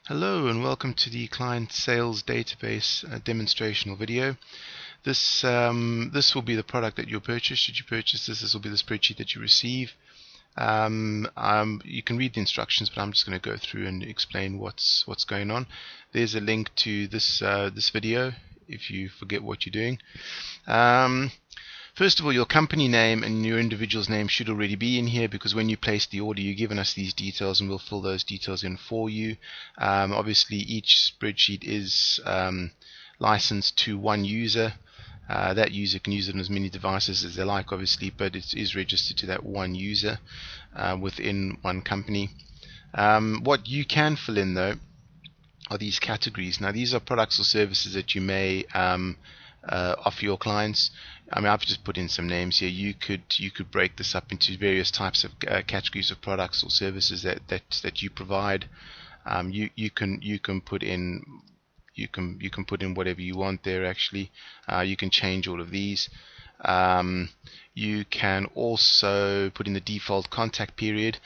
Hello and welcome to the client sales database demonstrational video. This will be the product that you'll purchase. Should you purchase this, this will be the spreadsheet that you receive. You can read the instructions, but I'm just going to go through and explain what's going on. There's a link to this video if you forget what you're doing. First of all, your company name and your individual's name should already be in here, because when you place the order, you've given us these details and we'll fill those details in for you. Obviously, each spreadsheet is licensed to one user. That user can use it on as many devices as they like, obviously, but it is registered to that one user within one company. What you can fill in, though, are these categories. Now, these are products or services that you may offer your clients. I mean, I've just put in some names here. You could break this up into various types of categories of products or services that you provide. You can put in whatever you want there. Actually, you can change all of these. You can also put in the default contact period.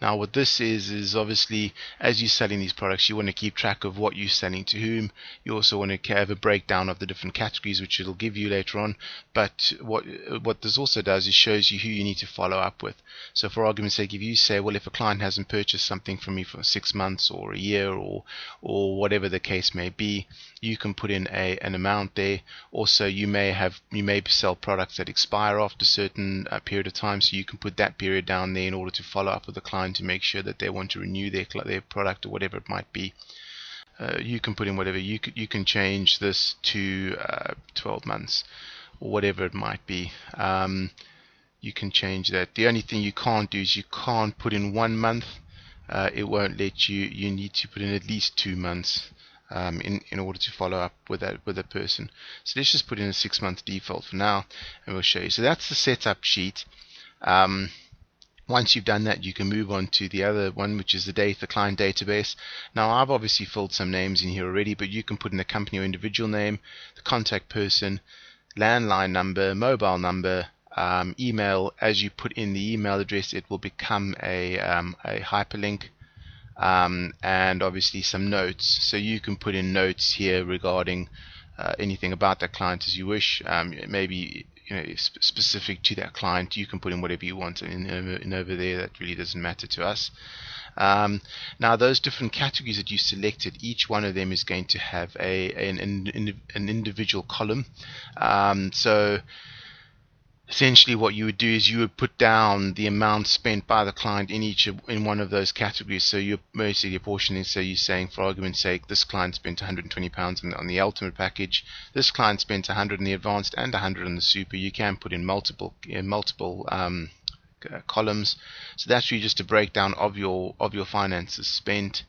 Now what this is obviously, as you're selling these products, you want to keep track of what you're selling to whom. You also want to have a breakdown of the different categories, which it'll give you later on. But what this also does is shows you who you need to follow up with. So for argument's sake, if you say, well, if a client hasn't purchased something from me for 6 months or a year or whatever the case may be, you can put in an amount there. Also, you may sell products that expire after a certain period of time, so you can put that period down there in order to follow up with the client to make sure that they want to renew their product or whatever it might be. You can put in whatever. You can change this to 12 months or whatever it might be. You can change that. The only thing you can't do is you can't put in 1 month. It won't let you. You need to put in at least 2 months. In order to follow up with a person. So let's just put in a 6-month default for now, and we'll show you. So that's the setup sheet. Once you've done that, you can move on to the other one, which is the client database. Now, I've obviously filled some names in here already, but you can put in the company or individual name, the contact person, landline number, mobile number, email. As you put in the email address, it will become a hyperlink. And obviously some notes, so you can put in notes here regarding anything about that client as you wish. Maybe specific to that client, you can put in whatever you want in over there. That really doesn't matter to us. Now those different categories that you selected, each one of them is going to have an individual column. So essentially what you would do is you would put down the amount spent by the client in one of those categories. So you're mostly apportioning. So you're saying, for argument's sake, this client spent £120 on the ultimate package, this client spent 100 in the advanced and 100 on the super. You can put in multiple columns. So that's really just a breakdown of your finances spent,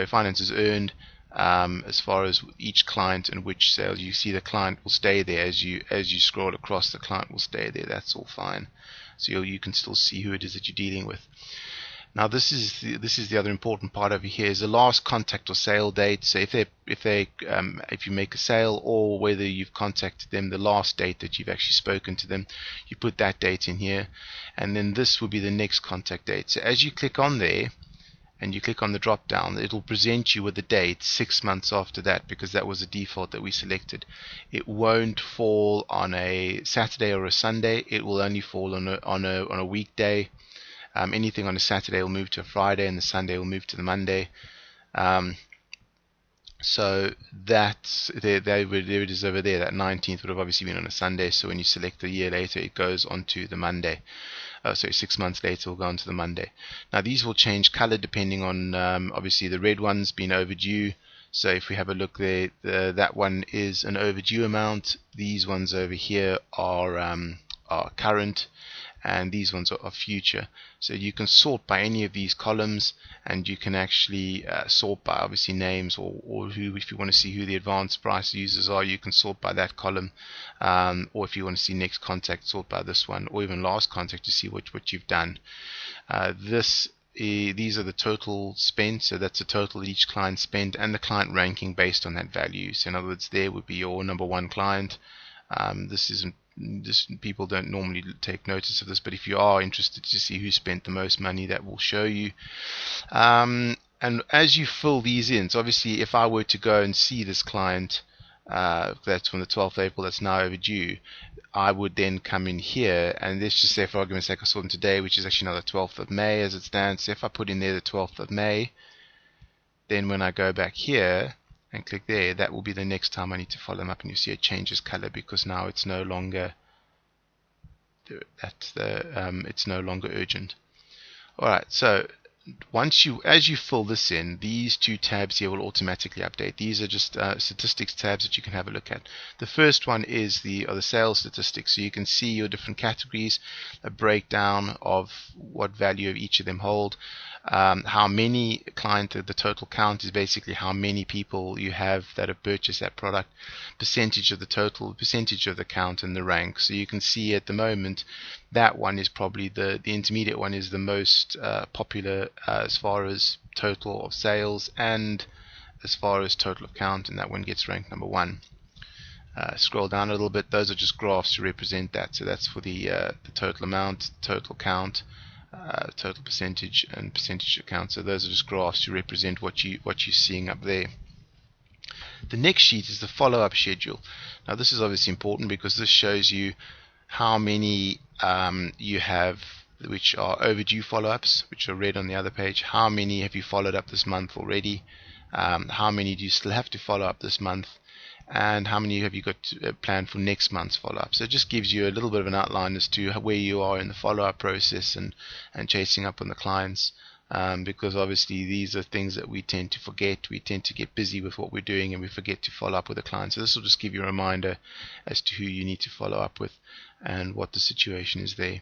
finances earned. As far as each client and which sales, you see the client will stay there as you scroll across. The client will stay there. That's all fine. So you can still see who it is that you're dealing with. Now this is the other important part over here, is the last contact or sale date. So if you make a sale, or whether you've contacted them, the last date that you've actually spoken to them, you put that date in here, and then this will be the next contact date. So as you click on there and you click on the drop down, it'll present you with the date 6 months after that, because that was the default that we selected. It won't fall on a Saturday or a Sunday. It will only fall on a weekday. Anything on a Saturday will move to a Friday, and the Sunday will move to the Monday. So that's there it is over there. That 19th would have obviously been on a Sunday, so when you select a year later, it goes onto the Monday. 6 months later will go on to the Monday. Now these will change color depending on, obviously the red one's been overdue. So if we have a look there, that one is an overdue amount. These ones over here are current, and these ones are future. So you can sort by any of these columns, and you can actually sort by obviously names, or who, if you want to see who the advanced price users are, you can sort by that column, or if you want to see next contact, sort by this one, or even last contact to see what you've done. These are the total spent, so that's the total that each client spent, and the client ranking based on that value. So in other words, there would be your number one client. People don't normally take notice of this, but if you are interested to see who spent the most money, that will show you. And as you fill these in, so obviously if I were to go and see this client, that's from the 12th of April, that's now overdue, I would then come in here, and let's just say for argument's sake I saw them today, which is actually now the 12th of May as it stands. So if I put in there the 12th of May, then when I go back here and click there, that will be the next time I need to follow them up, and you see it changes color because now it's no longer it's no longer urgent. Alright, so as you fill this in, these two tabs here will automatically update. These are just statistics tabs that you can have a look at. The first one is the sales statistics, so you can see your different categories, a breakdown of what value of each of them hold. How many the total count is basically how many people you have that have purchased that product, percentage of the total, percentage of the count, and the rank. So you can see at the moment that one is probably the intermediate one is the most popular as far as total of sales and as far as total of count, and that one gets ranked number 1. Scroll down a little bit, those are just graphs to represent that. So that's for the total amount, total count, total percentage, and percentage of count. So those are just graphs to represent what you're seeing up there. The next sheet is the follow-up schedule. Now this is obviously important because this shows you how many you have which are overdue follow-ups, which are red on the other page. How many have you followed up this month already? How many do you still have to follow up this month? And how many have you got planned for next month's follow-up? So it just gives you a little bit of an outline as to where you are in the follow-up process and chasing up on the clients. Because obviously these are things that we tend to forget. We tend to get busy with what we're doing and we forget to follow up with the client. So this will just give you a reminder as to who you need to follow up with and what the situation is there.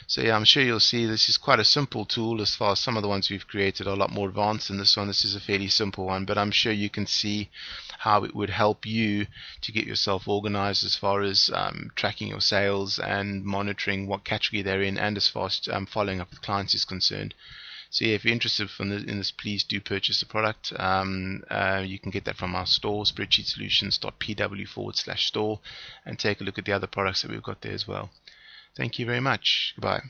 So yeah, I'm sure you'll see this is quite a simple tool. As far as some of the ones we've created are a lot more advanced than this one. This is a fairly simple one, but I'm sure you can see how it would help you to get yourself organized as far as tracking your sales and monitoring what category they're in, and as far as following up with clients is concerned. So yeah, if you're interested in this, please do purchase the product. You can get that from our store, spreadsheetsolutions.pw/store, and take a look at the other products that we've got there as well. Thank you very much. Goodbye.